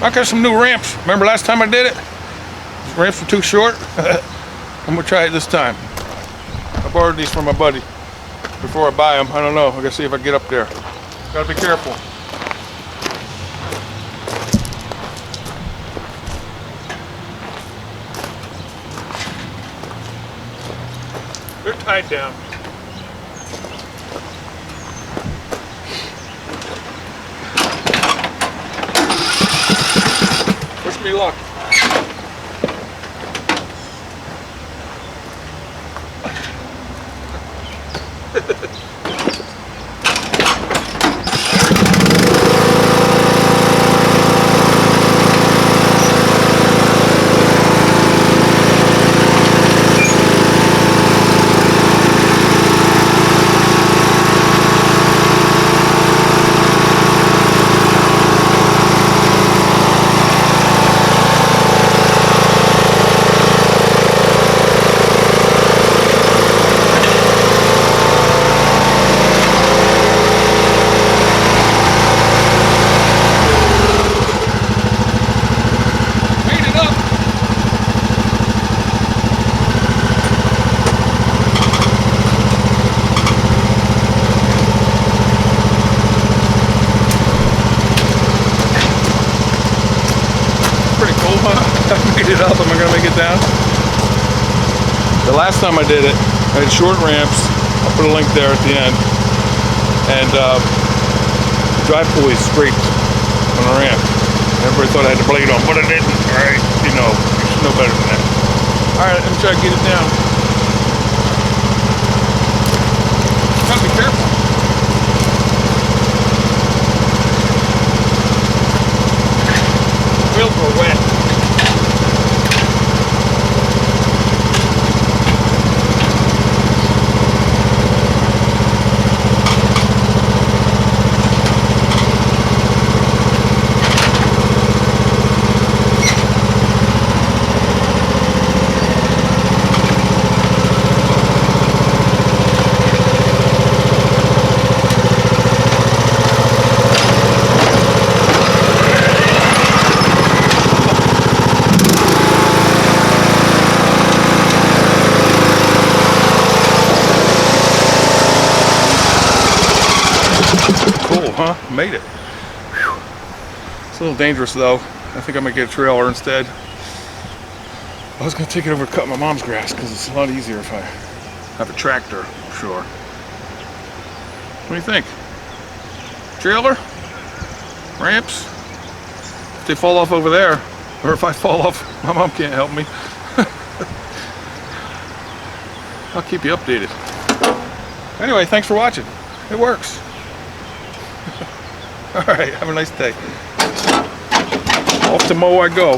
I got some new ramps. Remember last time I did it? The ramps were too short. I'm gonna try it this time. I borrowed these from my buddy before I buy them. I don't know. I gotta see if I can get up there. Gotta be careful. They're tied down. Wish me luck. I made it up. Am I gonna make it down? The last time I did it, I had short ramps. I'll put a link there at the end. And the drive pulley scraped on the ramp. Everybody thought I had the blade on, but I didn't. Alright, you know better than that. Alright, let me try to get it down. Gotta be careful. Wheels were wet. Cool, huh? Made it. Whew. It's a little dangerous though. I think I'm gonna get a trailer instead. I was gonna take it over to cut my mom's grass because it's a lot easier if I have a tractor, sure. What do you think? Trailer? Ramps? If they fall off over there, or if I fall off, my mom can't help me. I'll keep you updated. Anyway, thanks for watching. It works. All right, have a nice day. Off to mow I go.